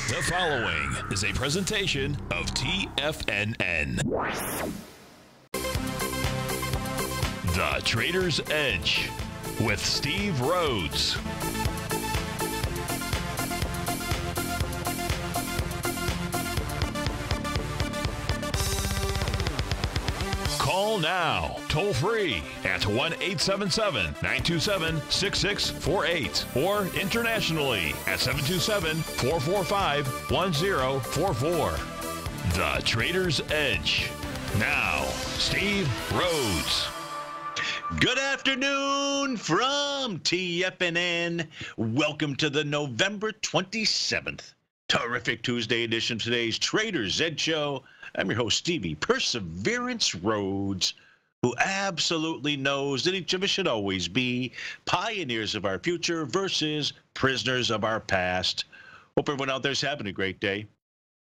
The following is a presentation of TFNN. The Trader's Edge with Steve Rhodes. Call now, toll free at 1-877-927-6648 or internationally at 727-445-1044. The Trader's Edge. Now, Steve Rhodes. Good afternoon from TFNN. Welcome to the November 27th, terrific Tuesday edition of today's Trader's Edge Show. I'm your host, Stevie Perseverance Rhodes, who absolutely knows that each of us should always be pioneers of our future versus prisoners of our past. Hope everyone out there is having a great day.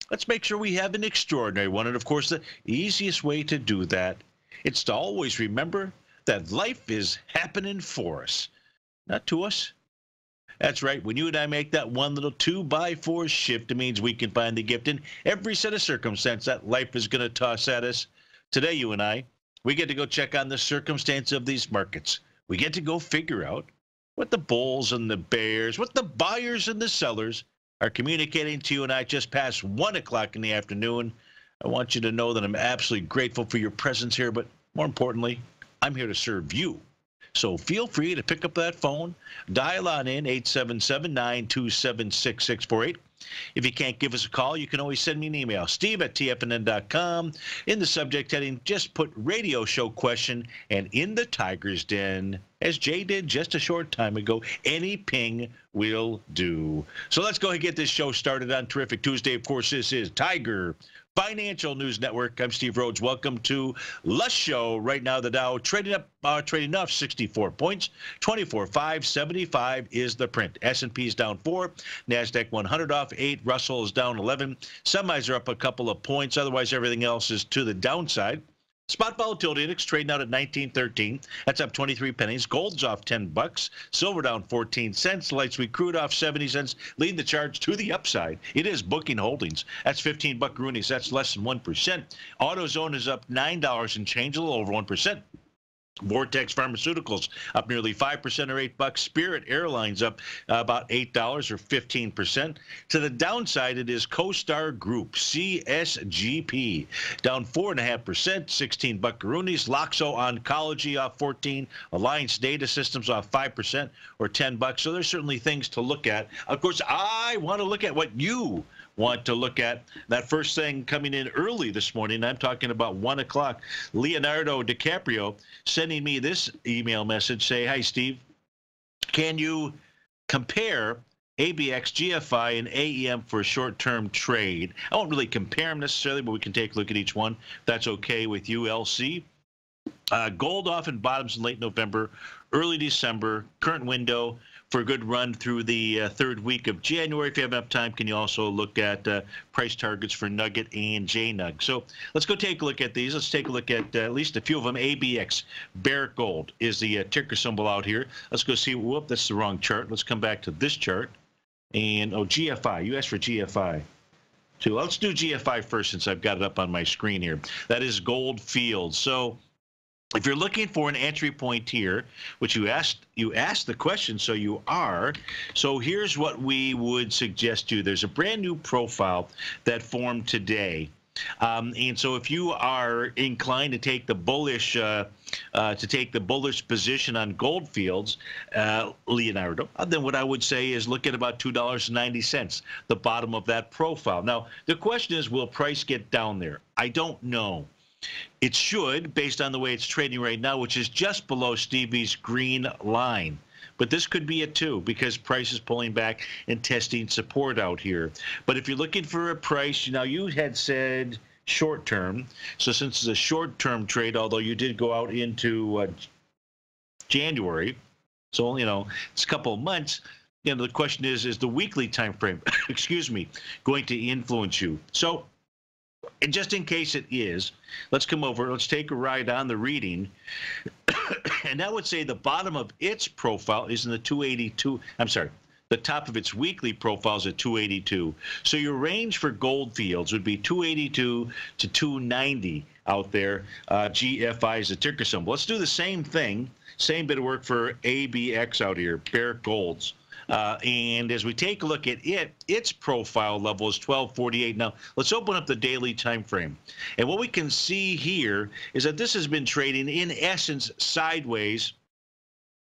Let's make sure we have an extraordinary one. And, of course, the easiest way to do that is to always remember that life is happening for us, not to us. That's right. When you and I make that one little 2x4 shift, it means we can find the gift in every set of circumstance that life is going to toss at us. Today, you and I, we get to go check on the circumstance of these markets. We get to go figure out what the bulls and the bears, what the buyers and the sellers are communicating to you and I just past 1 o'clock in the afternoon. I want you to know that I'm absolutely grateful for your presence here, but more importantly, I'm here to serve you. So feel free to pick up that phone, dial on in 877-927-6648. If you can't give us a call, you can always send me an email, steve@tfnn.com. In the subject heading, just put radio show question, and in the Tiger's Den, as Jay did just a short time ago, any ping will do. So let's go ahead and get this show started on Terrific Tuesday. Of course, this is Tiger Financial News Network. I'm Steve Rhodes. Welcome to the show. Right now, the Dow trading up 64 points, 24,575 is the print. S&P is down 4, NASDAQ 100 off 8, Russell is down 11. Semis are up a couple of points. Otherwise, everything else is to the downside. Spot volatility index trading out at 1913. That's up 23 pennies. Gold's off 10 bucks. Silver down 14 cents. Light sweet crude off 70 cents. Leading the charge to the upside. It is Booking Holdings. That's 15 buckaroonies. That's less than 1%. AutoZone is up $9 and change, a little over 1%. Vortex Pharmaceuticals up nearly 5% or $8. Spirit Airlines up about $8 or 15%. To the downside, it is CoStar Group, CSGP, down 4.5%, 16 buckaroonies. Loxo Oncology off 14. Alliance Data Systems off 5% or 10 bucks. So there's certainly things to look at. Of course, I want to look at what you want to look at. That first thing coming in early this morning, I'm talking about 1 o'clock. Leonardo DiCaprio sending me this email message, say, "Hi, Steve, can you compare ABX, GFI, and AEM for a short-term trade?" I won't really compare them necessarily, but we can take a look at each one. If that's okay with you, LC. Gold off in bottoms in late November, early December, current window for a good run through the third week of January. If you have enough time, can you also look at price targets for Nugget and JNUG? So let's go take a look at these. Let's take a look at least a few of them. ABX, Barrick Gold, is the ticker symbol out here. Let's go see. Whoop, that's the wrong chart. Let's come back to this chart. And, oh, GFI. You asked for GFI. too. Let's do GFI first since I've got it up on my screen here. That is Gold Fields. So if you're looking for an entry point here, which you asked the question, so you are. So here's what we would suggest to you. There's a brand new profile that formed today. And so if you are inclined to take the bullish position on Gold Fields, Leonardo, then what I would say is look at about $2.90, the bottom of that profile. Now, the question is, will price get down there? I don't know. It should, based on the way it's trading right now, which is just below Stevie's green line. But this could be it too, because price is pulling back and testing support out here. But if you're looking for a price, now you had said short term. So since it's a short term trade, although you did go out into January, so it's a couple of months. The question is the weekly time frame, excuse me, going to influence you? So, and just in case it is, let's come over. Let's take a ride on the reading. And that would say the bottom of its profile is in the 282. I'm sorry, The top of its weekly profile is at 282. So your range for Goldfields would be 282 to 290 out there. GFI is a ticker symbol. Let's do the same thing, same bit of work for ABX out here, Barrick Golds. And as we take a look at it, its profile level is 1248. Now, let's open up the daily time frame. And what we can see here is that this has been trading, in essence, sideways.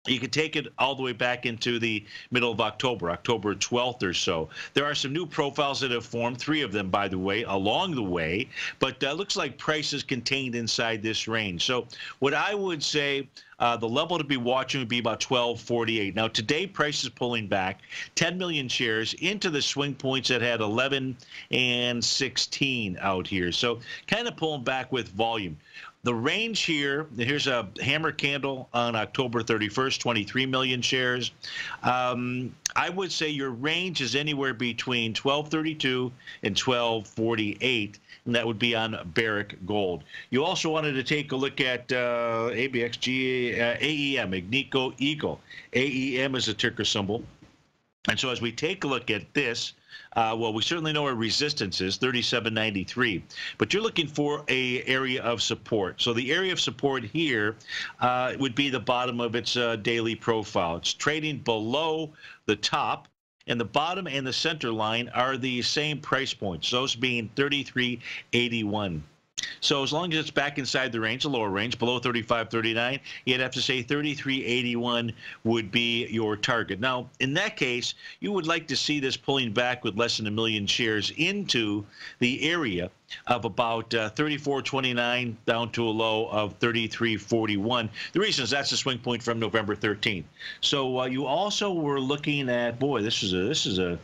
You can take it all the way back into the middle of October, October 12th or so. There are some new profiles that have formed, 3 of them, by the way, along the way. But looks like prices contained inside this range. So what I would say, the level to be watching would be about 1248. Now, today, price is pulling back 10 million shares into the swing points that had 11 and 16 out here. So kind of pulling back with volume. The range here, here's a hammer candle on October 31st, 23 million shares. I would say your range is anywhere between 1232 and 1248, and that would be on Barrick Gold. You also wanted to take a look at ABXG, AEM, Agnico Eagle. AEM is a ticker symbol. And so as we take a look at this, well, we certainly know where resistance is, 37.93. But you're looking for a area of support. So the area of support here would be the bottom of its daily profile. It's trading below the top, and the bottom and the center line are the same price points, those being 33.81. So as long as it's back inside the range, the lower range, below 35.39, you'd have to say 33.81 would be your target. Now, in that case, you would like to see this pulling back with less than 1 million shares into the area of about 34.29 down to a low of 33.41. The reason is that's the swing point from November 13th. So you also were looking at, boy, this is a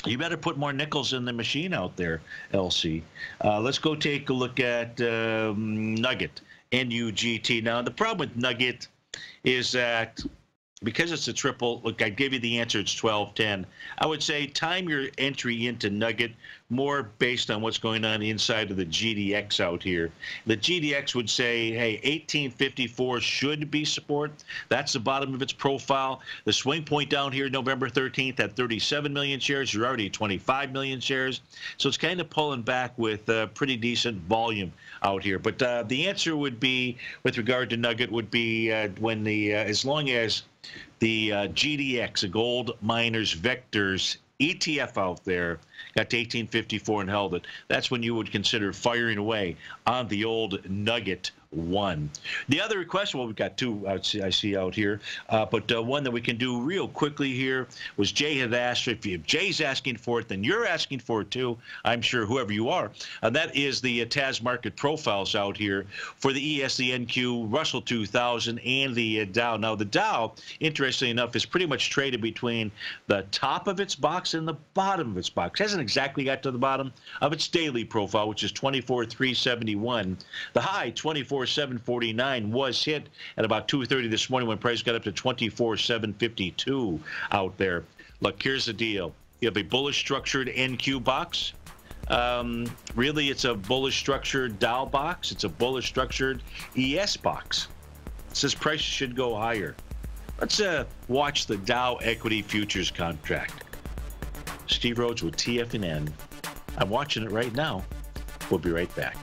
you better put more nickels in the machine out there, LC. Let's go take a look at Nugget, NUGT. Now, the problem with Nugget is that because it's a triple, look, I gave you the answer, it's 12.10. I would say time your entry into Nugget more based on what's going on inside of the GDX out here. The GDX would say, hey, 1854 should be support. That's the bottom of its profile. The swing point down here, November 13th, at 37 million shares. You're already at 25 million shares. So it's kind of pulling back with pretty decent volume out here. But the answer would be, with regard to Nugget, would be when the as long as the GDX, a Gold Miners Vectors ETF out there, got to 1854 and held it. That's when you would consider firing away on the old Nugget 1. The other request, well, we've got 2 I see out here, but one that we can do real quickly here was Jay had asked, if Jay's asking for it, then you're asking for it too, I'm sure, whoever you are. That is the TAS market profiles out here for the ES, the NQ, Russell 2000, and the Dow. Now, the Dow, interestingly enough, is pretty much traded between the top of its box and the bottom of its box. It hasn't exactly got to the bottom of its daily profile, which is 24,371. The high, 24,749, was hit at about 2:30 this morning when price got up to 24,752 out there. Look, here's the deal. You have a bullish structured NQ box. Really, it's a bullish structured Dow box. It's a bullish structured ES box. It says prices should go higher. Let's watch the Dow equity futures contract. Steve Rhodes with TFNN. I'm watching it right now. We'll be right back.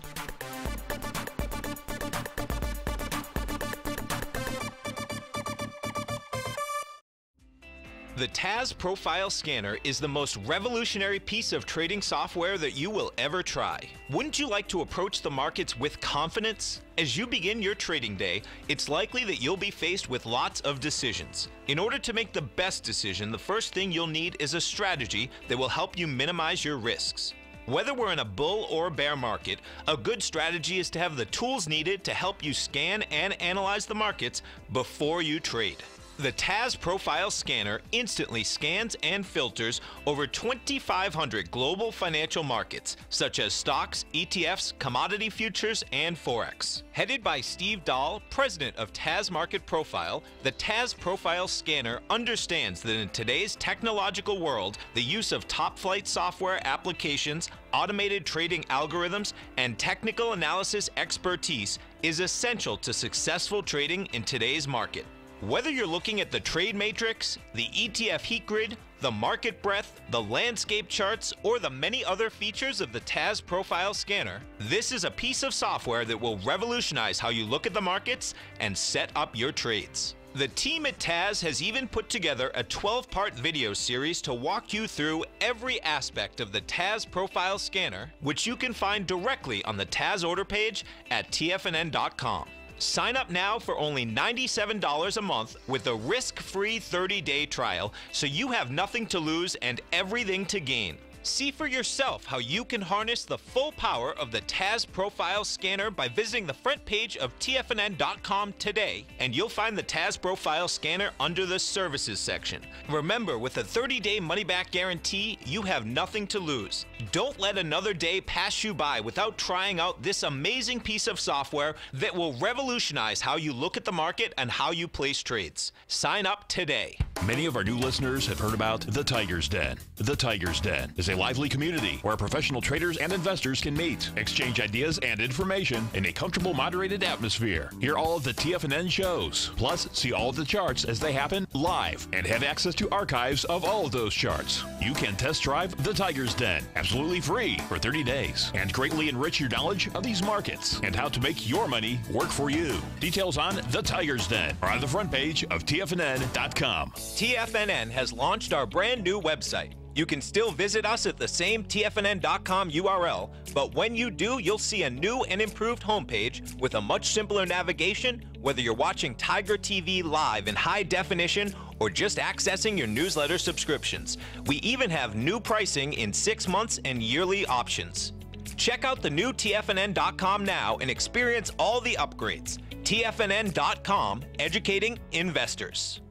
The TAS Profile Scanner is the most revolutionary piece of trading software that you will ever try. Wouldn't you like to approach the markets with confidence? As you begin your trading day, it's likely that you'll be faced with lots of decisions. In order to make the best decision, the first thing you'll need is a strategy that will help you minimize your risks. Whether we're in a bull or bear market, a good strategy is to have the tools needed to help you scan and analyze the markets before you trade. The TAS Profile Scanner instantly scans and filters over 2,500 global financial markets, such as stocks, ETFs, commodity futures, and Forex. Headed by Steve Dahl, president of TAS Market Profile, the TAS Profile Scanner understands that in today's technological world, the use of top-flight software applications, automated trading algorithms, and technical analysis expertise is essential to successful trading in today's market. Whether you're looking at the trade matrix, the ETF heat grid, the market breadth, the landscape charts, or the many other features of the TAS Profile Scanner, this is a piece of software that will revolutionize how you look at the markets and set up your trades. The team at TAS has even put together a 12-part video series to walk you through every aspect of the TAS Profile Scanner, which you can find directly on the TAS order page at TFNN.com. Sign up now for only $97 a month with a risk-free 30-day trial, so you have nothing to lose and everything to gain. See for yourself how you can harness the full power of the TAS Profile Scanner by visiting the front page of TFNN.com today, and you'll find the TAS Profile Scanner under the Services section. Remember, with a 30-day money-back guarantee, you have nothing to lose. Don't let another day pass you by without trying out this amazing piece of software that will revolutionize how you look at the market and how you place trades. Sign up today. Many of our new listeners have heard about the Tiger's Den. The Tiger's Den is a lively community where professional traders and investors can meet, exchange ideas and information in a comfortable, moderated atmosphere. Hear all of the TFNN shows, plus see all of the charts as they happen live and have access to archives of all of those charts. You can test drive the Tiger's Den absolutely free for 30 days and greatly enrich your knowledge of these markets and how to make your money work for you. Details on the Tiger's Den are on the front page of TFNN.com. TFNN has launched our brand new website. You can still visit us at the same TFNN.com URL, but when you do, you'll see a new and improved homepage with a much simpler navigation, whether you're watching TigerTV live in high definition or just accessing your newsletter subscriptions. We even have new pricing in 6 months and yearly options. Check out the new TFNN.com now and experience all the upgrades. TFNN.com, educating investors.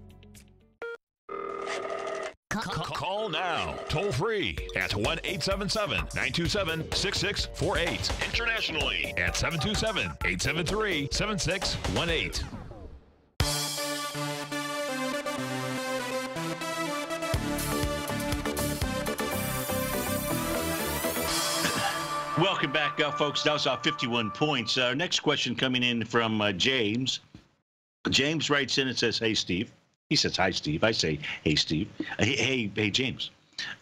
Call now, toll free at 1-877-927-6648. Internationally at 727-873-7618. Welcome back, folks. That was 51 points. Our next question coming in from James. James writes in and says, "Hey, Steve." He says, "Hi, Steve." I say, "Hey, Steve." Hey, James.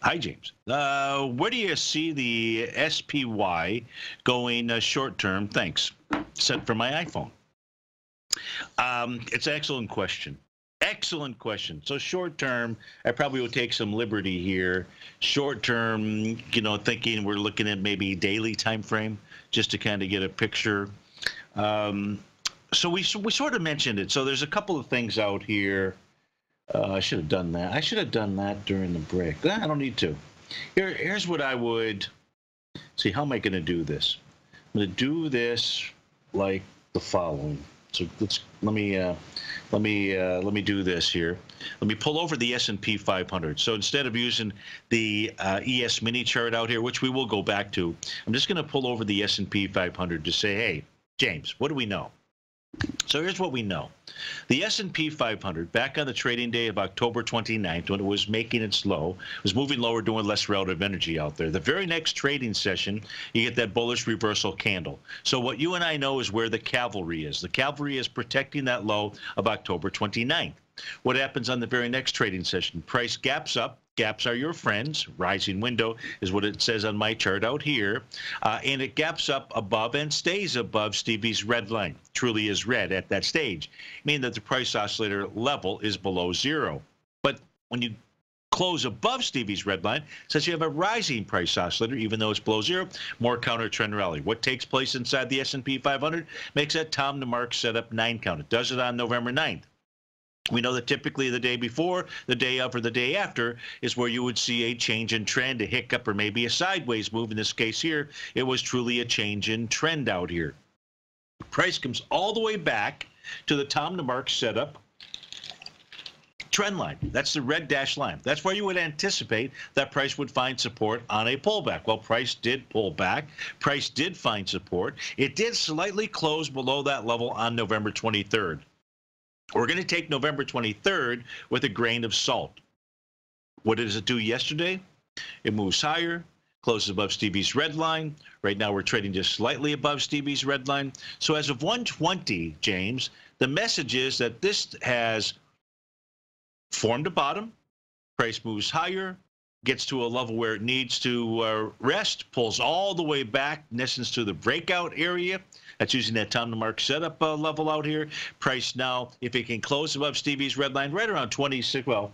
Hi, James. Where do you see the SPY going short term? Thanks. Sent from my iPhone. It's an excellent question. Excellent question. So short term, I probably will take some liberty here. Short term, thinking we're looking at maybe daily time frame just to kind of get a picture. So we sort of mentioned it. So there's a couple of things out here. I should have done that. I should have done that during the break. I don't need to. Here's what I would see. How am I going to do this? I'm going to do this like the following. So let me do this here. Let me pull over the S&P 500. So instead of using the ES mini chart out here, which we will go back to, I'm just going to pull over the S&P 500 to say, hey, James, what do we know? So here's what we know. The S&P 500, back on the trading day of October 29th, when it was making its low, was moving lower, doing less relative energy out there. The very next trading session, you get that bullish reversal candle. So what you and I know is where the cavalry is. The cavalry is protecting that low of October 29th. What happens on the very next trading session? Price gaps up. Gaps are your friends. Rising window is what it says on my chart out here. And it gaps up above and stays above Stevie's red line. Truly is red at that stage, meaning that the price oscillator level is below zero. But when you close above Stevie's red line, since you have a rising price oscillator, even though it's below zero, more counter trend rally. What takes place inside the S&P 500 makes that Tom DeMark setup 9 count. It does it on November 9th. We know that typically the day before, the day of, or the day after is where you would see a change in trend, a hiccup, or maybe a sideways move. In this case here, it was truly a change in trend out here. Price comes all the way back to the Tom DeMark setup trend line. That's the red dashed line. That's where you would anticipate that price would find support on a pullback. Well, price did pull back. Price did find support. It did slightly close below that level on November 23rd. We're going to take November 23rd with a grain of salt. What does it do yesterday? It moves higher, closes above Stevie's red line. Right now we're trading just slightly above Stevie's red line. So as of 120, James, the message is that this has formed a bottom, Price moves higher, gets to a level where it needs to rest, pulls all the way back, in essence, to the breakout area. That's using that time to mark setup level out here. Price now, if it can close above Stevie's red line, right around 26. Well,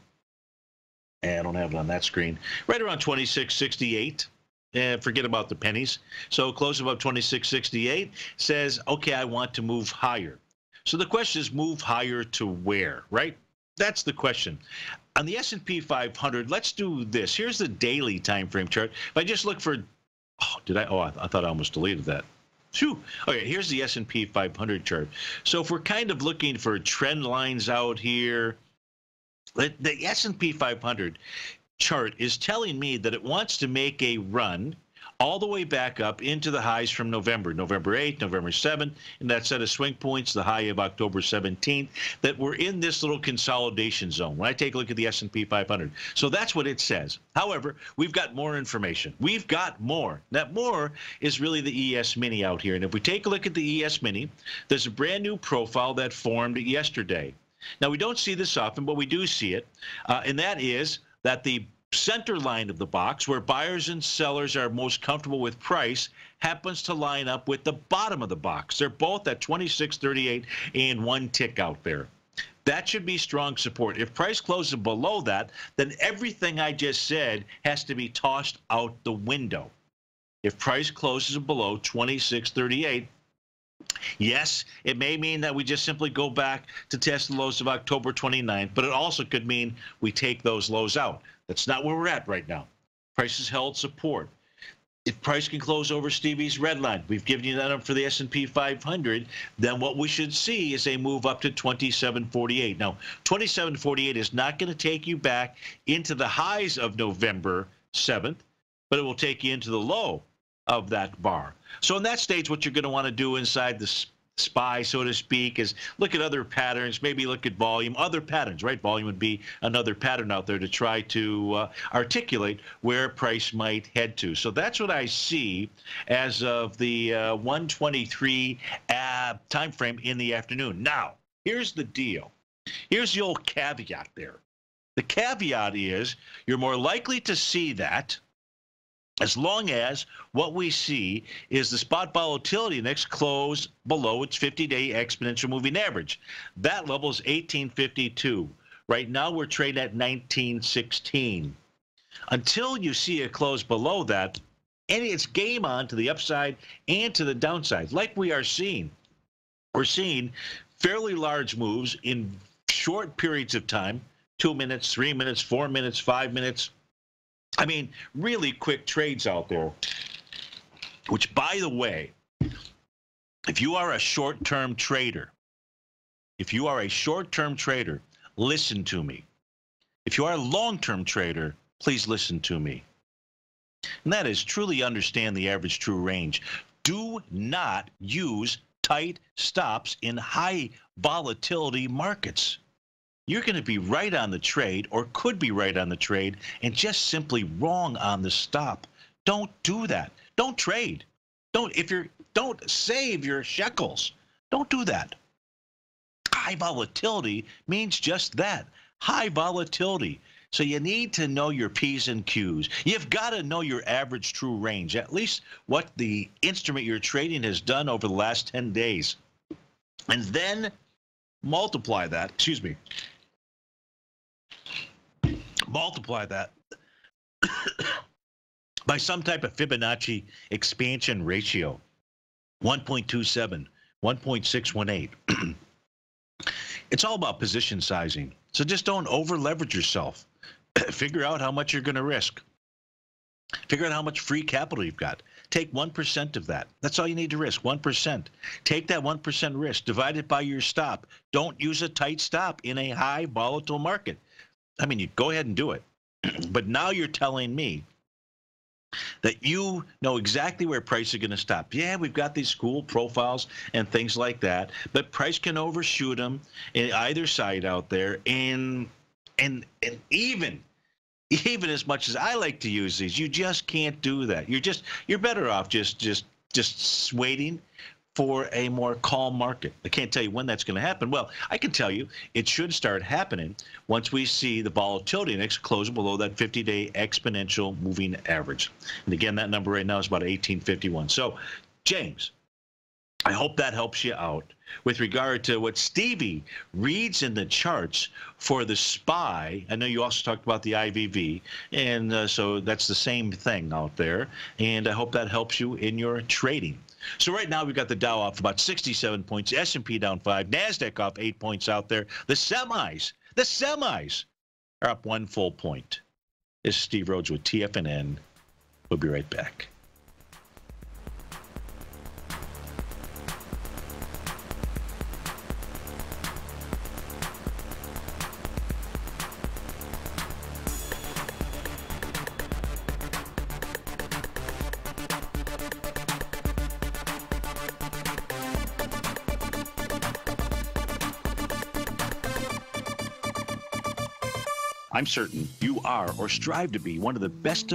I don't have it on that screen. Right around 26.68. Forget about the pennies. So close above 26.68 says, okay, I want to move higher. So the question is, move higher to where, right? That's the question. On the S&P 500, let's do this. Here's the daily time frame chart. If I just look for, I thought I almost deleted that. Phew. Okay, here's the S&P 500 chart. So if we're kind of looking for trend lines out here, the S&P 500 chart is telling me that it wants to make a run all the way back up into the highs from November 8th, November 7th, and that set of swing points, the high of October 17th, that we're in this little consolidation zone when I take a look at the S&P 500. So that's what it says. However, we've got more information. We've got more. That more is really the ES Mini out here. And if we take a look at the ES Mini, there's a brand new profile that formed yesterday. Now, we don't see this often, but we do see it, and that is that the center line of the box, where buyers and sellers are most comfortable with price, happens to line up with the bottom of the box. They're both at 26.38 and one tick out there. That should be strong support. If price closes below that, then everything I just said has to be tossed out the window. If price closes below 26.38, yes, it may mean that we just simply go back to test the lows of October 29th, but it also could mean we take those lows out. That's not where we're at right now. Price has held support. If price can close over Stevie's red line, we've given you that up for the S&P 500, then what we should see is a move up to 27.48. Now, 27.48 is not going to take you back into the highs of November 7th, but it will take you into the low of that bar. So in that stage, what you're going to want to do inside the SPY, so to speak, is look at other patterns, maybe look at volume, other patterns, right? Volume would be another pattern out there to try to articulate where price might head to. So that's what I see as of the 1:23 time frame in the afternoon. Now, here's the deal. Here's the old caveat there. The caveat is you're more likely to see that as long as what we see is the spot volatility index close below its 50-day exponential moving average. That level is 1852. Right now we're trading at 1916. Until you see it close below that, and it's game on to the upside and to the downside, like we are seeing. We're seeing fairly large moves in short periods of time, 2 minutes, 3 minutes, 4 minutes, 5 minutes. I mean, really quick trades out there, which, by the way, if you are a short-term trader, listen to me. If you are a long-term trader, please listen to me. And that is, truly understand the average true range. Do not use tight stops in high volatility markets. You're going to be right on the trade, or could be right on the trade, and just simply wrong on the stop. Don't do that. Don't trade. Don't save your shekels. Don't do that. High volatility means just that. High volatility. So you need to know your P's and Q's. You've got to know your average true range, at least what the instrument you're trading has done over the last 10 days. And then multiply that, multiply that by some type of Fibonacci expansion ratio, 1.27, 1.618. It's all about position sizing. So just don't over leverage yourself. Figure out how much you're going to risk. Figure out how much free capital you've got. Take 1% of that. That's all you need to risk, 1%. Take that 1% risk, divide it by your stop. Don't use a tight stop in a high volatile market. I mean, you go ahead and do it. But now you're telling me that you know exactly where price is going to stop. Yeah, we've got these cool profiles and things like that, but price can overshoot them in either side out there. And even as much as I like to use these, you just can't do that. You're better off just waiting for a more calm market. I can't tell you when that's going to happen. Well, I can tell you it should start happening once we see the volatility index close below that 50-day exponential moving average. And again, that number right now is about 1851. So, James, I hope that helps you out with regard to what Stevie reads in the charts for the SPY. I know you also talked about the IVV, and so that's the same thing out there. And I hope that helps you in your trading. So right now we've got the Dow off about 67 points, S&P down 5, NASDAQ off 8 points out there. The semis are up 1 full point. This is Steve Rhodes with TFNN. We'll be right back. I'm certain you are or strive to be one of the best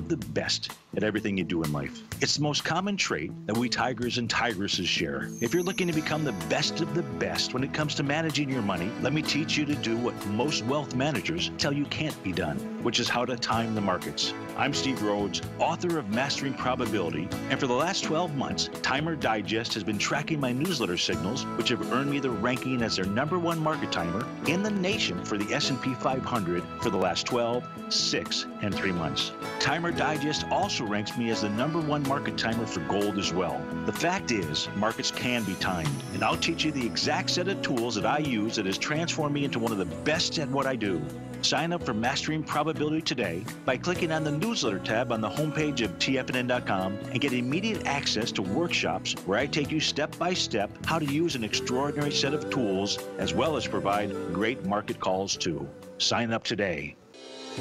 at everything you do in life. It's the most common trait that we tigers and tigresses share. If you're looking to become the best of the best when it comes to managing your money, let me teach you to do what most wealth managers tell you can't be done, which is how to time the markets. I'm Steve Rhodes, author of Mastering Probability, and for the last 12 months, Timer Digest has been tracking my newsletter signals, which have earned me the ranking as their #1 market timer in the nation for the S&P 500 for the last 12, 6, and 3 months. Timer Digest also ranks me as the #1 market timer for gold as well. The fact is, markets can be timed, and I'll teach you the exact set of tools that I use that has transformed me into one of the best at what I do. Sign up for Mastering Probability today by clicking on the newsletter tab on the homepage of TFNN.com and get immediate access to workshops where I take you step by step how to use an extraordinary set of tools as well as provide great market calls too. Sign up today.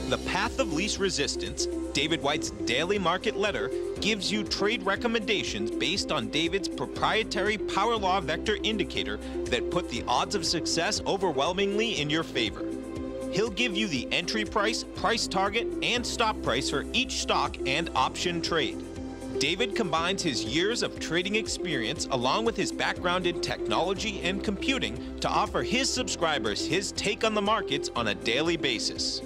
The Path of Least Resistance, David White's daily market letter, gives you trade recommendations based on David's proprietary Power Law Vector indicator that put the odds of success overwhelmingly in your favor. He'll give you the entry price, price target, and stop price for each stock and option trade. David combines his years of trading experience along with his background in technology and computing to offer his subscribers his take on the markets on a daily basis.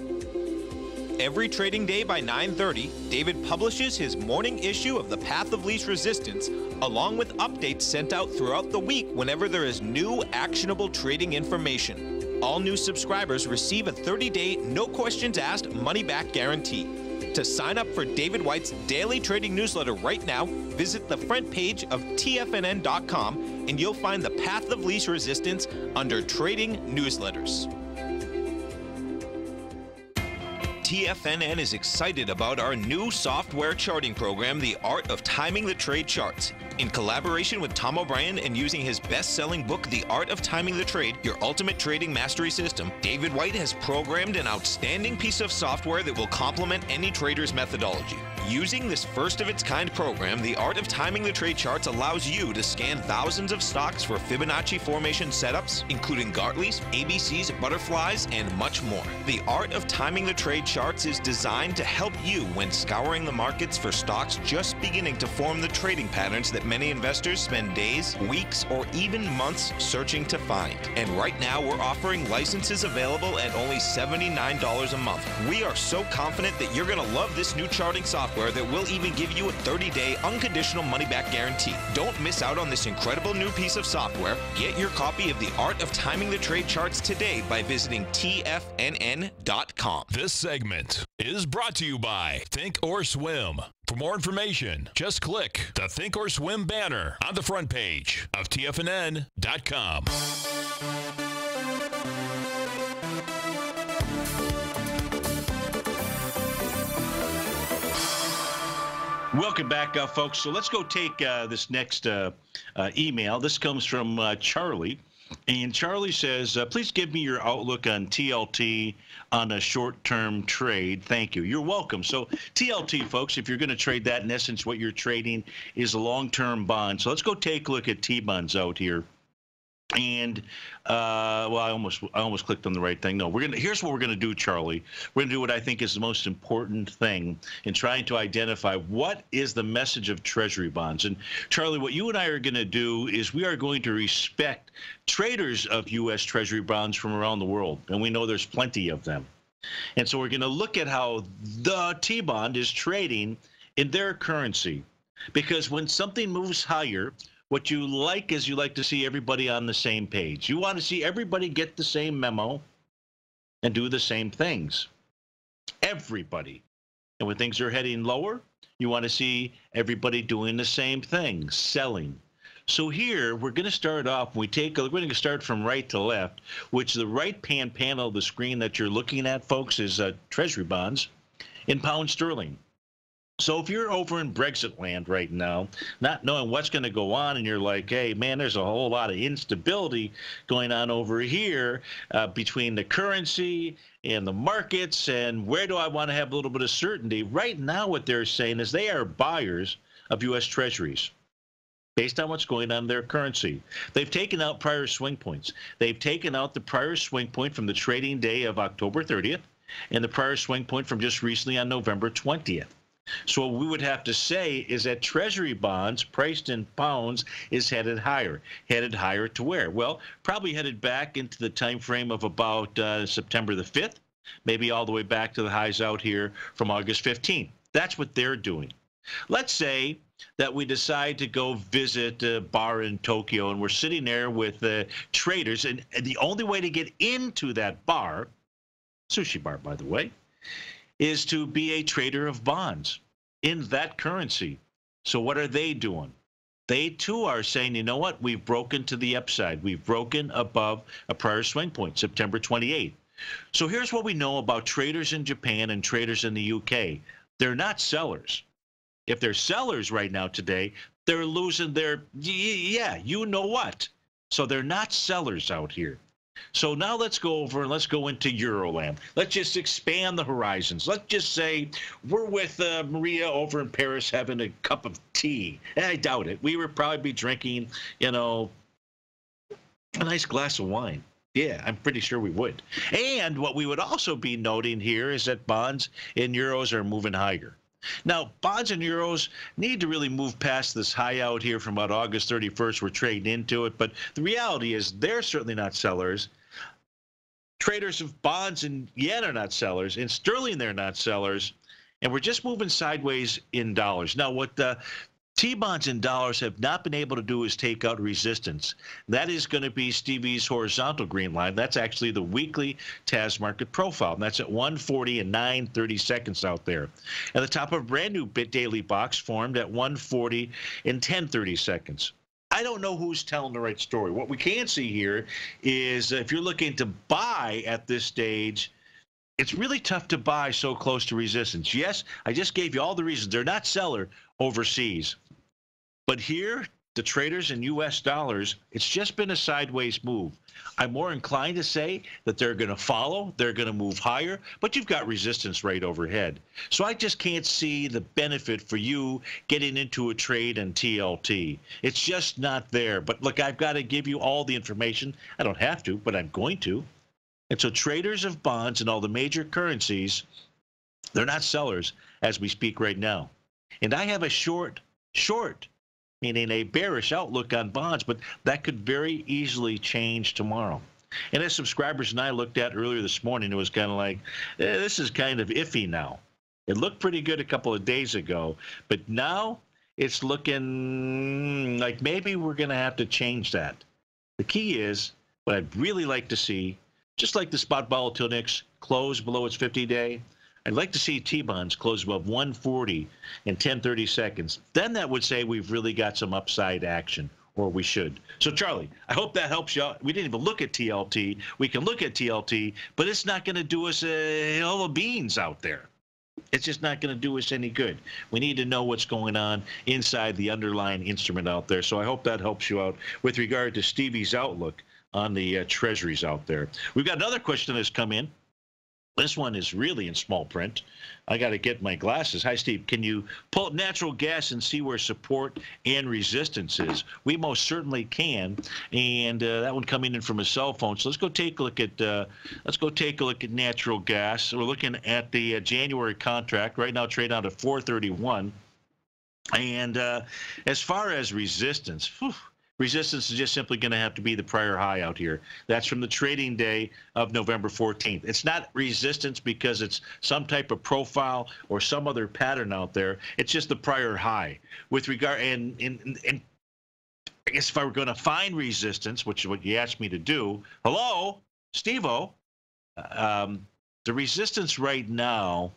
Every trading day by 9:30, David publishes his morning issue of the Path of Least Resistance, along with updates sent out throughout the week whenever there is new actionable trading information. All new subscribers receive a 30-day, no questions asked, money-back guarantee. To sign up for David White's daily trading newsletter right now, visit the front page of TFNN.com and you'll find the Path of Least Resistance under Trading Newsletters. TFNN is excited about our new software charting program, The Art of Timing the Trade Charts. In collaboration with Tom O'Brien and using his best-selling book, The Art of Timing the Trade, Your Ultimate Trading Mastery System, David White has programmed an outstanding piece of software that will complement any trader's methodology. Using this first-of-its-kind program, The Art of Timing the Trade Charts allows you to scan thousands of stocks for Fibonacci formation setups, including Gartley's, ABC's, butterflies, and much more. The Art of Timing the Trade Charts is designed to help you when scouring the markets for stocks just beginning to form the trading patterns that many investors spend days, weeks, or even months searching to find. And right now, we're offering licenses available at only $79 a month. We are so confident that you're going to love this new charting software that will even give you a 30-day unconditional money-back guarantee. Don't miss out on this incredible new piece of software. Get your copy of The Art of Timing the Trade Charts today by visiting TFNN.com. This segment is brought to you by Think or Swim. For more information, just click the Think or Swim banner on the front page of TFNN.com. Welcome back, folks. So let's go take this next email. This comes from Charlie. And Charlie says, please give me your outlook on TLT on a short-term trade. Thank you. You're welcome. So TLT, folks, if you're going to trade that, in essence, what you're trading is a long-term bond. So let's go take a look at T-bonds out here. And well, I almost clicked on the right thing. No, here's what we're gonna do, Charlie. We're gonna do what I think is the most important thing in trying to identify what is the message of Treasury bonds. And Charlie, what you and I are gonna do is we are going to respect traders of U.S. Treasury bonds from around the world, and we know there's plenty of them. And so we're gonna look at how the T-bond is trading in their currency, because when something moves higher, what you like is you like to see everybody on the same page. You want to see everybody get the same memo and do the same things. Everybody. And when things are heading lower, you want to see everybody doing the same thing, selling. So here, we're going to start off, we're going to start from right to left, which the right-hand panel of the screen that you're looking at, folks, is Treasury bonds in pound sterling. So if you're over in Brexit land right now, not knowing what's going to go on, and you're like, hey, man, there's a whole lot of instability going on over here between the currency and the markets, and where do I want to have a little bit of certainty? Right now what they're saying is they are buyers of U.S. Treasuries based on what's going on in their currency. They've taken out prior swing points. They've taken out the prior swing point from the trading day of October 30th and the prior swing point from just recently on November 20th. So what we would have to say is that Treasury bonds priced in pounds is headed higher. Headed higher to where? Well, probably headed back into the time frame of about September the 5th, maybe all the way back to the highs out here from August 15th. That's what they're doing. Let's say that we decide to go visit a bar in Tokyo, and we're sitting there with traders, and the only way to get into that bar, sushi bar, by the way, is to be a trader of bonds in that currency. So what are they doing? They, too, are saying, you know what? We've broken to the upside. We've broken above a prior swing point, September 28th. So here's what we know about traders in Japan and traders in the UK. They're not sellers. If they're sellers right now today, they're losing their, yeah, you know what. So they're not sellers out here. So now let's go over and let's go into Euroland. Let's just expand the horizons. Let's just say we're with Maria over in Paris having a cup of tea. I doubt it. We would probably be drinking, you know, a nice glass of wine. Yeah, I'm pretty sure we would. And what we would also be noting here is that bonds in euros are moving higher. Now, bonds and euros need to really move past this high out here from about August 31st. We're trading into it, but the reality is they're certainly not sellers. Traders of bonds and yen are not sellers. In sterling, they're not sellers. And we're just moving sideways in dollars. Now, what T-bonds in dollars have not been able to do is take out resistance. That is going to be Stevie's horizontal green line. That's actually the weekly TAS market profile, and that's at 140 and 9/30 out there. At the top of a brand new daily box formed at 140 and 10/30. I don't know who's telling the right story. What we can see here is if you're looking to buy at this stage, it's really tough to buy so close to resistance. Yes, I just gave you all the reasons. They're not seller overseas. But here, the traders in U.S. dollars, it's just been a sideways move. I'm more inclined to say that they're going to follow, they're going to move higher, but you've got resistance right overhead. So I just can't see the benefit for you getting into a trade in TLT. It's just not there. But look, I've got to give you all the information. I don't have to, but I'm going to. And so traders of bonds and all the major currencies, they're not sellers as we speak right now. And I have a short, meaning a bearish outlook on bonds, but that could very easily change tomorrow. And as subscribers and I looked at earlier this morning, it was kind of like, this is kind of iffy now. It looked pretty good a couple of days ago, but now it's looking like maybe we're going to have to change that. The key is, what I'd really like to see, just like the spot volatility index close below its 50-day, I'd like to see T-bonds close above 140 in 10/30. Then that would say we've really got some upside action, or we should. So, Charlie, I hope that helps you out. We didn't even look at TLT. We can look at TLT, but it's not going to do us a hill of beans out there. It's just not going to do us any good. We need to know what's going on inside the underlying instrument out there. So I hope that helps you out with regard to Stevie's outlook on the treasuries out there. We've got another question that's come in. This one is really in small print. I got to get my glasses. Hi, Steve. Can you pull up natural gas and see where support and resistance is? We most certainly can. And that one coming in from a cell phone. So let's go take a look at natural gas. We're looking at the January contract right now, trade out at 431. And as far as resistance, resistance is just simply going to have to be the prior high out here. That's from the trading day of November 14th. It's not resistance because it's some type of profile or some other pattern out there. It's just the prior high. With regard, and I guess if I were going to find resistance, which is what you asked me to do, hello, Steve-O, the resistance right now,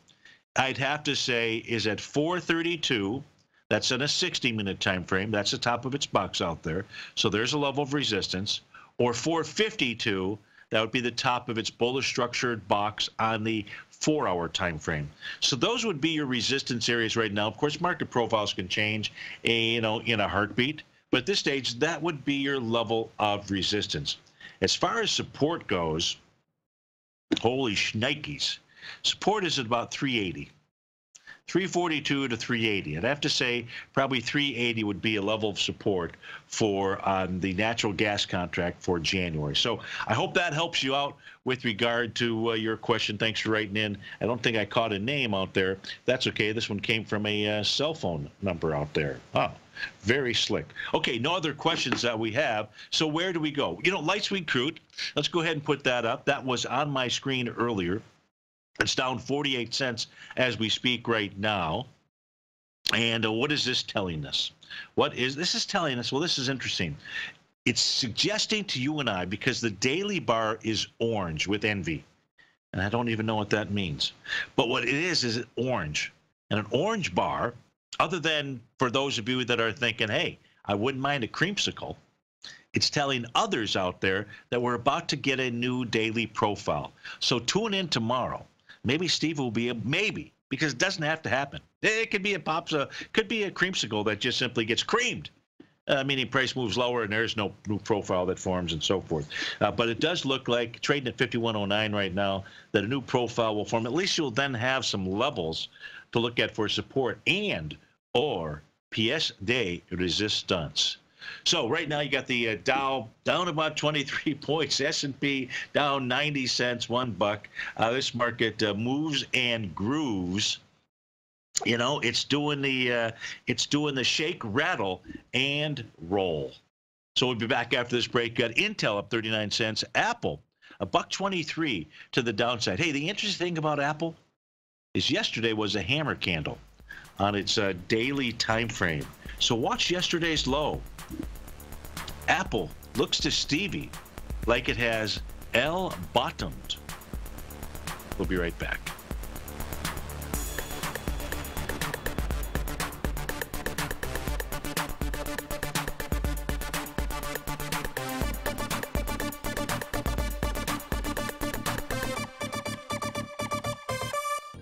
I'd have to say, is at 432. That's in a 60-minute time frame. That's the top of its box out there. So there's a level of resistance. Or 452, that would be the top of its bullish structured box on the 4-hour time frame. So those would be your resistance areas right now. Of course, market profiles can change, in a heartbeat. But at this stage, that would be your level of resistance. As far as support goes, holy shnikes, support is at about 380. 342 to 380. I'd have to say probably 380 would be a level of support for the natural gas contract for January. So I hope that helps you out with regard to your question. Thanks for writing in. I don't think I caught a name out there. That's okay. This one came from a cell phone number out there. Oh, very slick. Okay, no other questions that we have. So where do we go? Light sweet crude. Let's go ahead and put that up. That was on my screen earlier. It's down 48 cents as we speak right now. And what is this telling us? This is telling us, well, this is interesting. It's suggesting to you and I, because the daily bar is orange with envy. And I don't even know what that means. But what it is orange. And an orange bar, other than for those of you that are thinking, hey, I wouldn't mind a creamsicle, it's telling others out there that we're about to get a new daily profile. So tune in tomorrow. Maybe Steve will be maybe, because it doesn't have to happen. It could be could be a creamsicle that just simply gets creamed, meaning price moves lower and there's no new profile that forms and so forth. But it does look like, trading at 5109 right now, that a new profile will form. At least you'll then have some levels to look at for support and or pièce de resistance. So right now you got the Dow down about 23 points, S&P down 90 cents, $1. This market moves and grooves. It's doing the shake, rattle, and roll. So we'll be back after this break. Got Intel up 39 cents, Apple $1.23 to the downside. Hey, the interesting thing about Apple is yesterday was a hammer candle on its daily time frame. So watch yesterday's low. Apple looks to Stevie like it has L-bottomed. We'll be right back.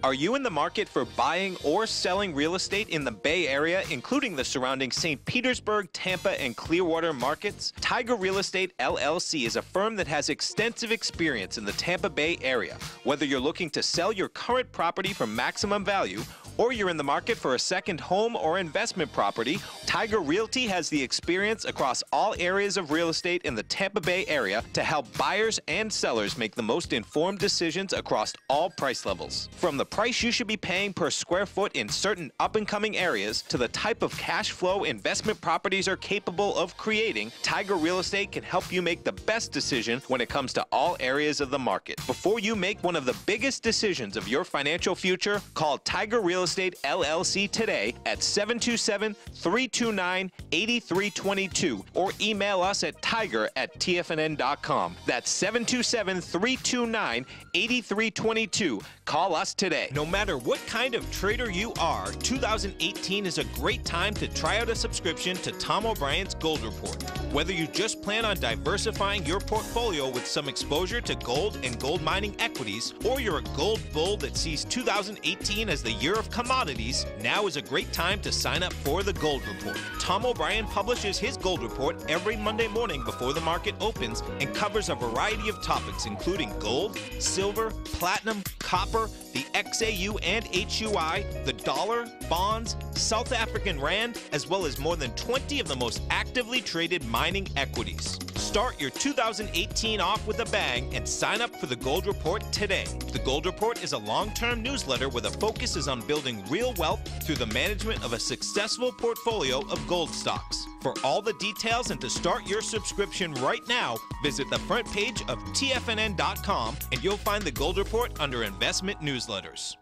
Are you in the market for buying or selling real estate in the Bay Area, including the surrounding St. Petersburg, Tampa, and Clearwater markets? Tiger Real Estate LLC is a firm that has extensive experience in the Tampa Bay area. Whether you're looking to sell your current property for maximum value, or you're in the market for a second home or investment property, Tiger Realty has the experience across all areas of real estate in the Tampa Bay area to help buyers and sellers make the most informed decisions across all price levels. From the price you should be paying per square foot in certain up-and-coming areas to the type of cash flow investment properties are capable of creating, Tiger Real Estate can help you make the best decision when it comes to all areas of the market. Before you make one of the biggest decisions of your financial future, call Tiger Real Estate LLC today at 727-329-8322 or email us at tiger@tfnn.com. That's 727-329-8322. Call us today. No matter what kind of trader you are, 2018 is a great time to try out a subscription to Tom O'Brien's Gold Report. Whether you just plan on diversifying your portfolio with some exposure to gold and gold mining equities, or you're a gold bull that sees 2018 as the year of of commodities, now is a great time to sign up for the Gold Report. Tom O'Brien publishes his Gold Report every Monday morning before the market opens and covers a variety of topics including gold, silver, platinum, copper, the XAU and HUI, the dollar, bonds, South African rand, as well as more than 20 of the most actively traded mining equities. Start your 2018 off with a bang and sign up for the Gold Report today. The Gold Report is a long-term newsletter where the focus is on building real wealth through the management of a successful portfolio of gold stocks. For all the details and to start your subscription right now, visit the front page of TFNN.com and you'll find the Gold Report under Investment Newsletters.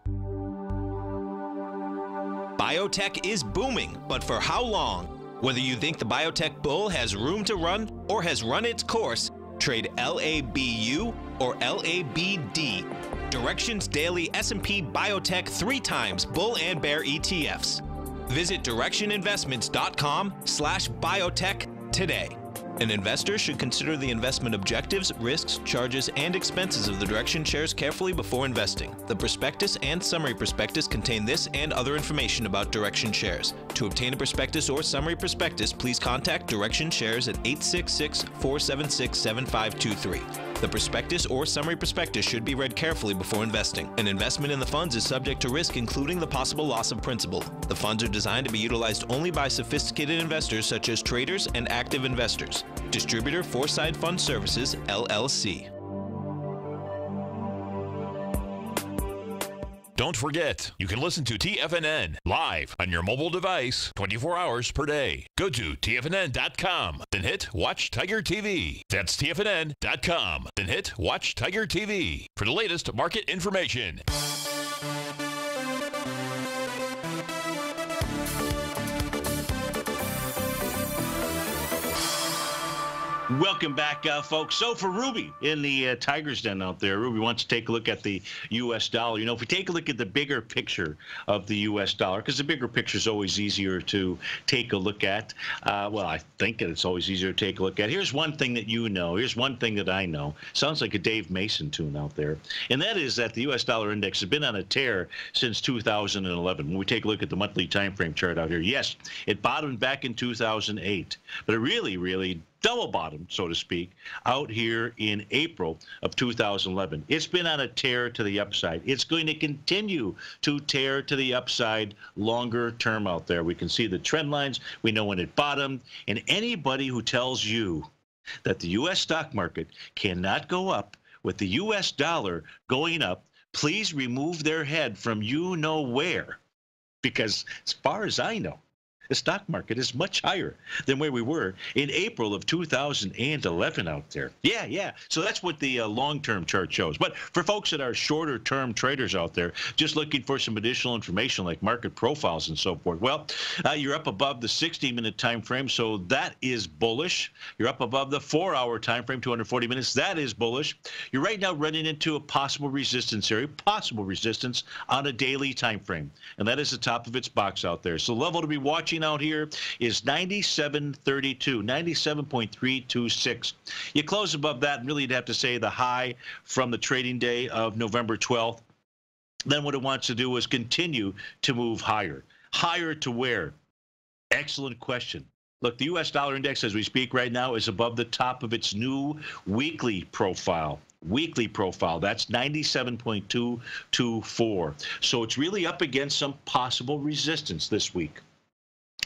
Biotech is booming, but for how long? Whether you think the biotech bull has room to run or has run its course, trade LABU or LABD. Direction's daily S&P Biotech 3 times bull and bear ETFs. Visit directioninvestments.com/biotech today. An investor should consider the investment objectives, risks, charges, and expenses of the Direction shares carefully before investing. The prospectus and summary prospectus contain this and other information about Direction shares. To obtain a prospectus or summary prospectus, please contact Direction shares at 866-476-7523. The prospectus or summary prospectus should be read carefully before investing. An investment in the funds is subject to risk, including the possible loss of principal. The funds are designed to be utilized only by sophisticated investors such as traders and active investors. Distributor Foreside Fund Services, LLC. Don't forget, you can listen to TFNN live on your mobile device 24 hours per day. Go to TFNN.com, then hit Watch Tiger TV. That's TFNN.com, then hit Watch Tiger TV for the latest market information. Welcome back, folks. So for Ruby in the Tiger's Den out there, Ruby wants to take a look at the U.S. dollar. You know, if we take a look at the bigger picture of the U.S. dollar, because the bigger picture is always easier to take a look at. Well, I think it's always easier to take a look at. Here's one thing that you know. Here's one thing that I know. Sounds like a Dave Mason tune out there. And that is that the U.S. dollar index has been on a tear since 2011. When we take a look at the monthly time frame chart out here, yes, it bottomed back in 2008, but it really double bottom, so to speak, out here in April of 2011. It's been on a tear to the upside. It's going to continue to tear to the upside longer term out there. We can see the trend lines. We know when it bottomed. And anybody who tells you that the U.S. stock market cannot go up with the U.S. dollar going up, please remove their head from you know where. Because as far as I know, the stock market is much higher than where we were in April of 2011 out there. Yeah. So that's what the long-term chart shows. But for folks that are shorter-term traders out there, just looking for some additional information like market profiles and so forth, well, you're up above the 60-minute time frame, so that is bullish. You're up above the 4-hour time frame, 240 minutes. That is bullish. You're right now running into a possible resistance area, on a daily time frame, and that is the top of its box out there. So the level to be watching out here is 97.32, 97.326. You close above that, and really you'd have to say the high from the trading day of November 12th. Then what it wants to do is continue to move higher. Higher to where? Excellent question. Look, the U.S. dollar index as we speak right now is above the top of its new weekly profile. That's 97.224. So it's really up against some possible resistance this week.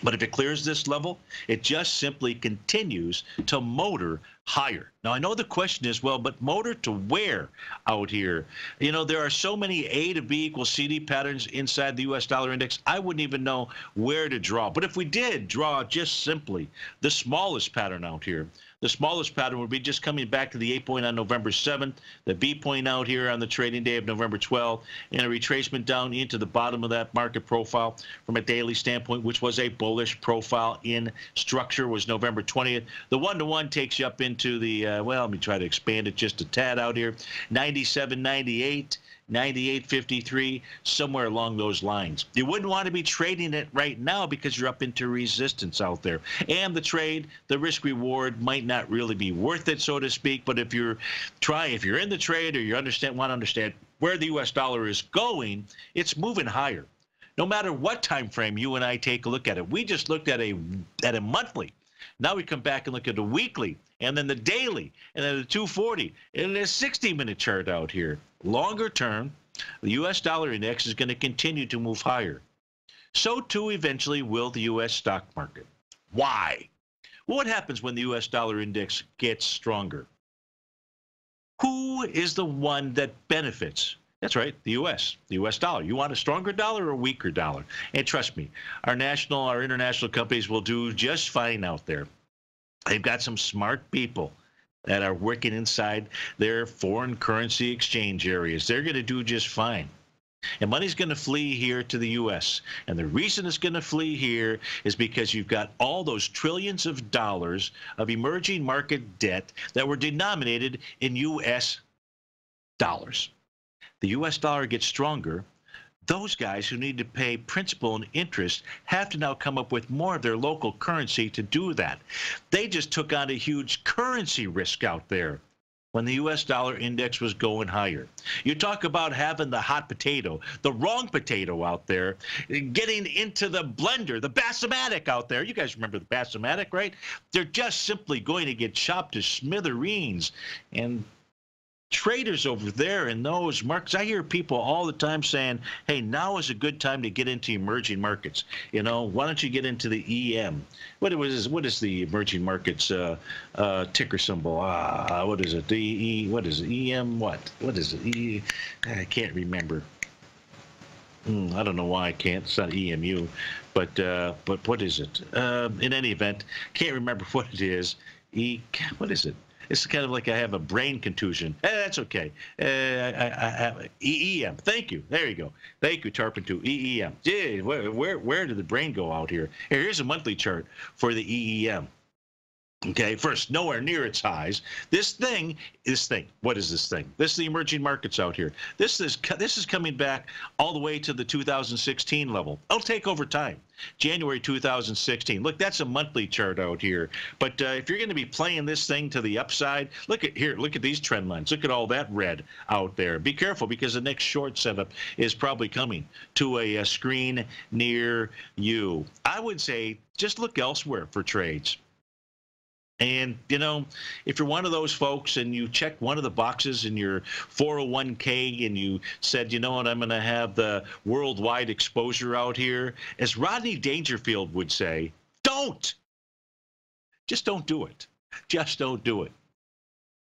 But if it clears this level, it just simply continues to motor higher. Now, I know the question is, well, but motor to where out here? You know, there are so many A to B equals CD patterns inside the U.S. dollar index, I wouldn't even know where to draw. But if we did draw just simply the smallest pattern out here, the smallest pattern would be just coming back to the A point on November 7th, the B point out here on the trading day of November 12th, and a retracement down into the bottom of that market profile from a daily standpoint, which was a bullish profile in structure, was November 20th. The one-to-one takes you up into the, well, let me try to expand it just a tad out here, 97.98. 98.53, somewhere along those lines. You wouldn't want to be trading it right now because you're up into resistance out there. And the trade, the risk reward might not really be worth it, so to speak. But if you're in the trade or you want to understand where the U.S. dollar is going, it's moving higher. No matter what time frame you and I take a look at it. We just looked at a monthly. Now we come back and look at the weekly, and then the daily, and then the 240, and there's a 60-minute chart out here. Longer term, the U.S. dollar index is going to continue to move higher. So too eventually will the U.S. stock market. Why? Well, what happens when the U.S. dollar index gets stronger? Who is the one that benefits? That's right, the U.S. dollar. You want a stronger dollar or a weaker dollar? And trust me, our international companies will do just fine out there. They've got some smart people that are working inside their foreign currency exchange areas. They're going to do just fine. And money's going to flee here to the U.S. And the reason it's going to flee here is because you've got all those trillions of dollars of emerging market debt that were denominated in U.S. dollars. The U.S. dollar gets stronger. Those guys who need to pay principal and interest have to now come up with more of their local currency to do that. They just took on a huge currency risk out there when the U.S. dollar index was going higher. You talk about having the hot potato, the wrong potato out there, getting into the blender, the Basmatic out there. You guys remember the Basmatic, right? They're just simply going to get chopped to smithereens. And traders over there in those markets, I hear people all the time saying, hey, now is a good time to get into emerging markets. You know, why don't you get into the EM? What is the emerging markets ticker symbol? What is it? What is it? EM what? What is it? I can't remember. I don't know why I can't. It's not EMU. But what is it? In any event, can't remember what it is. What is it? It's kind of like I have a brain contusion. That's okay. EEM. Thank you. There you go. Thank you, Tarpon2. EEM. Gee, where did the brain go out here? Here's a monthly chart for the EEM. Okay, first, nowhere near its highs. This thing, what is this thing? This is the emerging markets out here. This is coming back all the way to the 2016 level. It'll take over time. January 2016. Look, that's a monthly chart out here. But if you're going to be playing this thing to the upside, look at these trend lines. Look at all that red out there. Be careful, because the next short setup is probably coming to a screen near you. I would say just look elsewhere for trades. And, you know, if you're one of those folks and you check one of the boxes in your 401k and you said, you know what, I'm going to have the worldwide exposure out here, as Rodney Dangerfield would say, don't. Just don't do it. Just don't do it.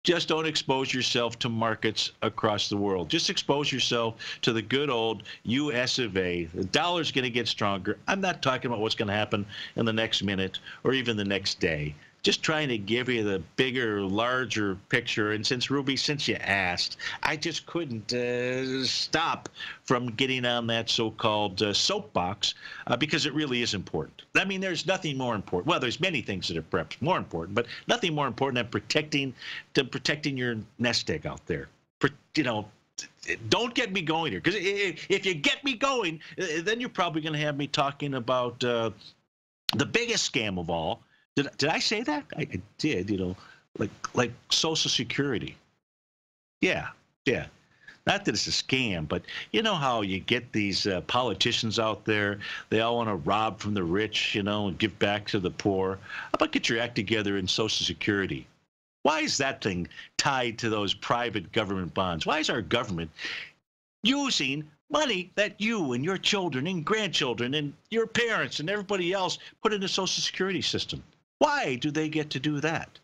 Just don't expose yourself to markets across the world. Just expose yourself to the good old US of A. The dollar's going to get stronger. I'm not talking about what's going to happen in the next minute or even the next day. Just trying to give you the bigger, larger picture. And since you asked, I just couldn't stop from getting on that so-called soapbox because it really is important. I mean, there's nothing more important. Well, there's many things that are perhaps more important, but nothing more important than protecting your nest egg out there. You know, don't get me going here, because if you get me going, then you're probably going to have me talking about the biggest scam of all. Did I say that? I did, you know, like Social Security. Yeah. Not that it's a scam, but you know how you get these politicians out there, they all want to rob from the rich, you know, and give back to the poor. How about get your act together in Social Security? Why is that thing tied to those private government bonds? Why is our government using money that you and your children and grandchildren and your parents and everybody else put in the Social Security system? Why do they get to do that?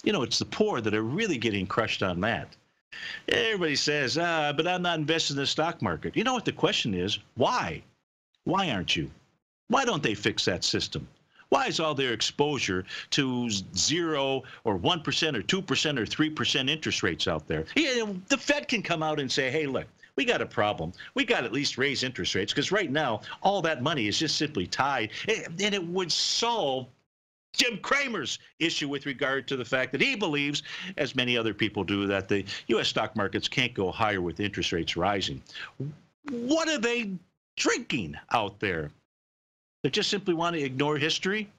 You know, it's the poor that are really getting crushed on that. Everybody says, but I'm not invested in the stock market. You know what the question is? Why? Why aren't you? Why don't they fix that system? Why is all their exposure to 0 or 1% or 2% or 3% interest rates out there? You know, the Fed can come out and say, hey, look, we got a problem. We got to at least raise interest rates, because right now all that money is just simply tied. And it would solve Jim Cramer's issue with regard to the fact that he believes, as many other people do, that the U.S. stock markets can't go higher with interest rates rising. What are they drinking out there? They just simply want to ignore history?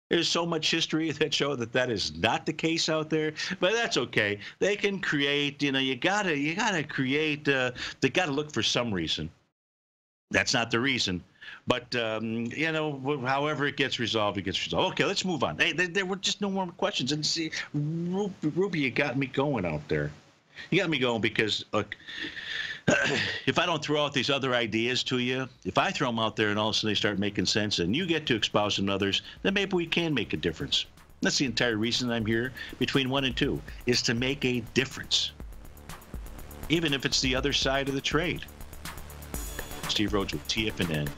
There's so much history that show that that is not the case out there, but that's okay. They can create, you know, you gotta create. They gotta look for some reason That's not the reason. But, however it gets resolved, it gets resolved. Okay, let's move on. Hey, there were just no more questions. And see, Ruby, you got me going out there. You got me going because, look, if I don't throw out these other ideas to you, if I throw them out there and all of a sudden they start making sense and you get to espouse them to others, then maybe we can make a difference. That's the entire reason I'm here between 1 and 2, is to make a difference, even if it's the other side of the trade. Steve Rhodes with TFNN.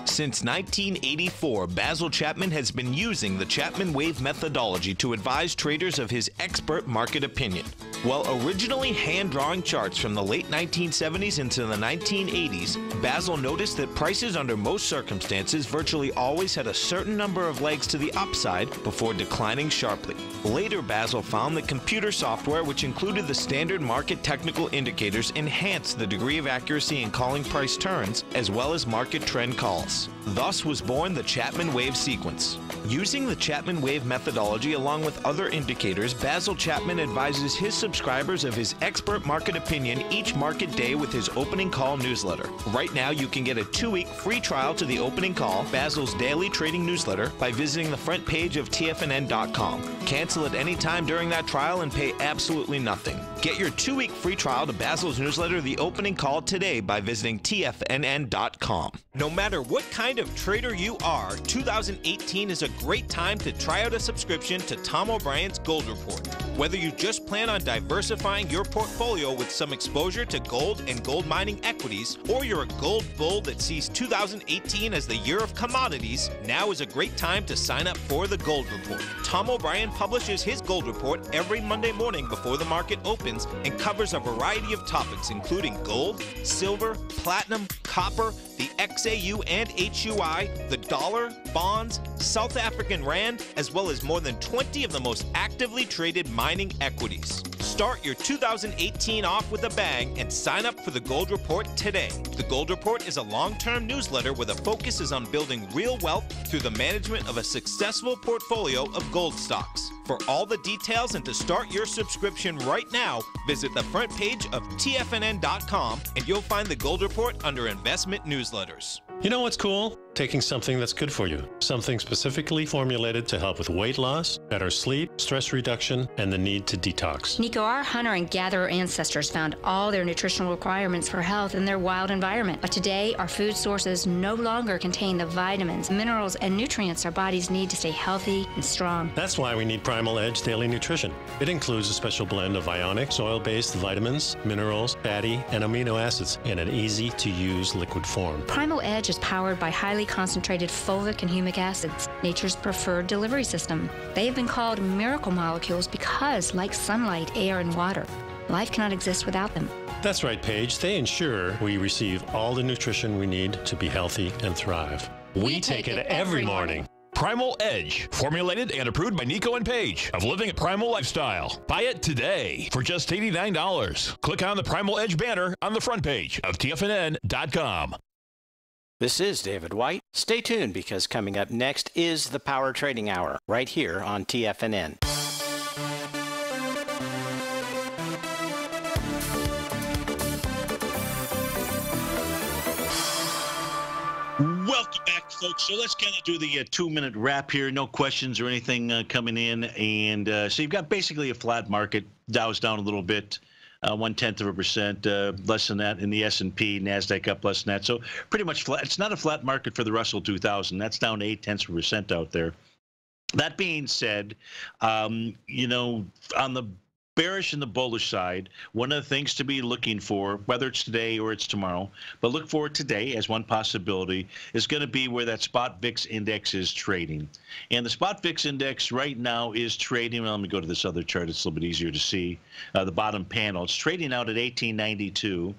Since 1984, Basil Chapman has been using the Chapman Wave methodology to advise traders of his expert market opinion. While originally hand-drawing charts from the late 1970s into the 1980s, Basil noticed that prices under most circumstances virtually always had a certain number of legs to the upside before declining sharply. Later, Basil found that computer software, which included the standard market technical indicators, enhanced the degree of accuracy in calling price turns, as well as market trend calls. Thus was born the Chapman Wave sequence. Using the Chapman Wave methodology along with other indicators, Basil Chapman advises his subscribers of his expert market opinion each market day with his opening call newsletter. Right now, you can get a 2-week free trial to the opening call, Basil's daily trading newsletter, by visiting the front page of TFNN.com. Cancel at any time during that trial and pay absolutely nothing. Get your 2-week free trial to Basil's newsletter, The Opening Call, today by visiting TFNN.com. No matter what kind of trader you are, 2018 is a great time to try out a subscription to Tom O'Brien's Gold Report. Whether you just plan on diversifying your portfolio with some exposure to gold and gold mining equities, or you're a gold bull that sees 2018 as the year of commodities, now is a great time to sign up for the Gold Report. Tom O'Brien publishes his Gold Report every Monday morning before the market opens and covers a variety of topics including gold, silver, platinum, copper, the XAU and HUI, the dollar, bonds, South African rand, as well as more than 20 of the most actively traded mining equities. Start your 2018 off with a bang and sign up for the Gold Report today. The Gold Report is a long-term newsletter where the focus is on building real wealth through the management of a successful portfolio of gold stocks. For all the details and to start your subscription right now, visit the front page of TFNN.com and you'll find the Gold Report under Investment Newsletters. You know what's cool? Taking something that's good for you. Something specifically formulated to help with weight loss, better sleep, stress reduction, and the need to detox. Nico, our hunter and gatherer ancestors found all their nutritional requirements for health in their wild environment. But today, our food sources no longer contain the vitamins, minerals, and nutrients our bodies need to stay healthy and strong. That's why we need Primal Edge Daily Nutrition. It includes a special blend of ionic, soil-based vitamins, minerals, fatty, and amino acids in an easy-to-use liquid form. Primal Edge is powered by highly concentrated fulvic and humic acids, nature's preferred delivery system. They have been called miracle molecules because, like sunlight, air, and water, life cannot exist without them. That's right, Paige. They ensure we receive all the nutrition we need to be healthy and thrive. We take it every morning. Primal Edge, formulated and approved by Nico and Paige of Living a Primal Lifestyle. Buy it today for just $89. Click on the Primal Edge banner on the front page of TFNN.com. This is David White. Stay tuned because coming up next is the Power Trading Hour right here on TFNN. Welcome back, folks. So let's kind of do the 2-minute wrap here. No questions or anything coming in. And so you've got basically a flat market. Dow's down a little bit. 0.1%, less than that in the S&P, NASDAQ up less than that. So pretty much flat. It's not a flat market for the Russell 2000. That's down 0.8% out there. That being said, on the bearish and the bullish side, one of the things to be looking for, whether it's today or it's tomorrow, but look for it today as one possibility, is going to be where that spot VIX index is trading. And the spot VIX index right now is trading, well, let me go to this other chart, it's a little bit easier to see, the bottom panel. It's trading out at 1892,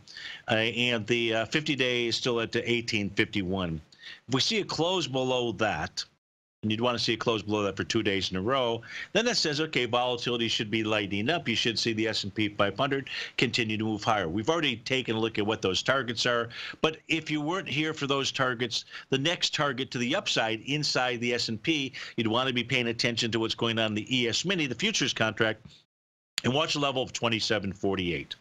and the 50-day is still at 1851. If we see a close below that, and you'd want to see it close below that for 2 days in a row, then that says, okay, volatility should be lightening up. You should see the S&P 500 continue to move higher. We've already taken a look at what those targets are, but if you weren't here for those targets, the next target to the upside inside the S&P, you'd want to be paying attention to what's going on in the ES Mini, the futures contract, and watch a level of 27.48.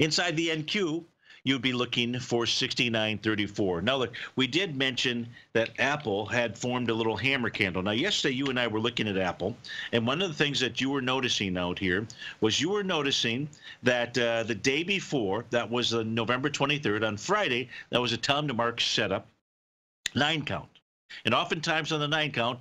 Inside the NQ, you'd be looking for 69.34. Now, look, we did mention that Apple had formed a little hammer candle. Now, yesterday, you and I were looking at Apple, and one of the things that you were noticing out here was you were noticing that the day before, that was November 23rd, on Friday, that was a time to mark setup, 9 count. And oftentimes on the 9 count,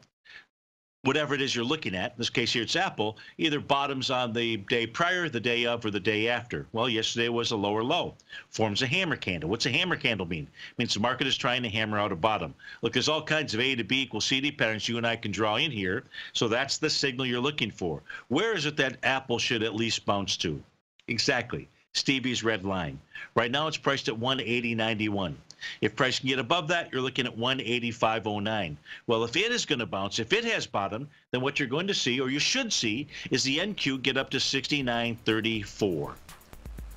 whatever it is you're looking at, in this case here it's Apple, either bottoms on the day prior, the day of, or the day after. Well, yesterday was a lower low. Forms a hammer candle. What's a hammer candle mean? It means the market is trying to hammer out a bottom. Look, there's all kinds of A to B equals CD patterns you and I can draw in here. So that's the signal you're looking for. Where is it that Apple should at least bounce to? Exactly. Stevie's red line. Right now it's priced at 180.91. If price can get above that, you're looking at 185.09. Well, if it is going to bounce, if it has bottom, then what you're going to see, or you should see, is the NQ get up to 69.34.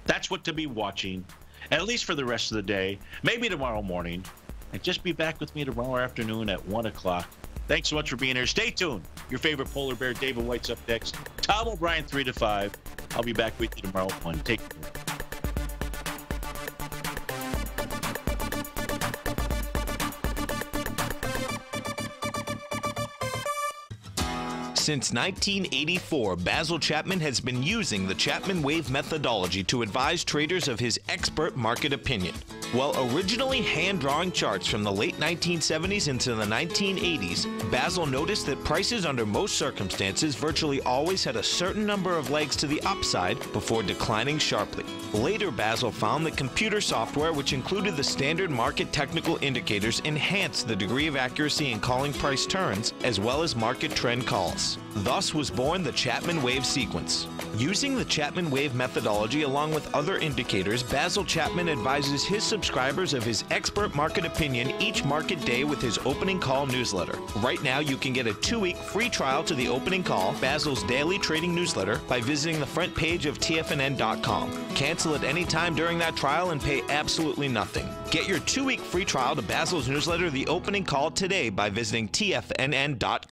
That's what to be watching, at least for the rest of the day, maybe tomorrow morning. And just be back with me tomorrow afternoon at 1 o'clock. Thanks so much for being here. Stay tuned. Your favorite polar bear, David White's up next. Tom O'Brien, 3 to 5. I'll be back with you tomorrow at 1. Take care. Since 1984, Basil Chapman has been using the Chapman Wave methodology to advise traders of his expert market opinion. While originally hand-drawing charts from the late 1970s into the 1980s, Basil noticed that prices under most circumstances virtually always had a certain number of legs to the upside before declining sharply. Later, Basil found that computer software, which included the standard market technical indicators, enhanced the degree of accuracy in calling price turns, as well as market trend calls. Thus was born the Chapman Wave sequence. Using the Chapman Wave methodology along with other indicators, Basil Chapman advises his subscribers of his expert market opinion each market day with his opening call newsletter. Right now, you can get a 2-week free trial to the opening call, Basil's daily trading newsletter, by visiting the front page of TFNN.com. Cancel at any time during that trial and pay absolutely nothing. Get your 2-week free trial to Basil's newsletter, The Opening Call, today by visiting TFNN.com.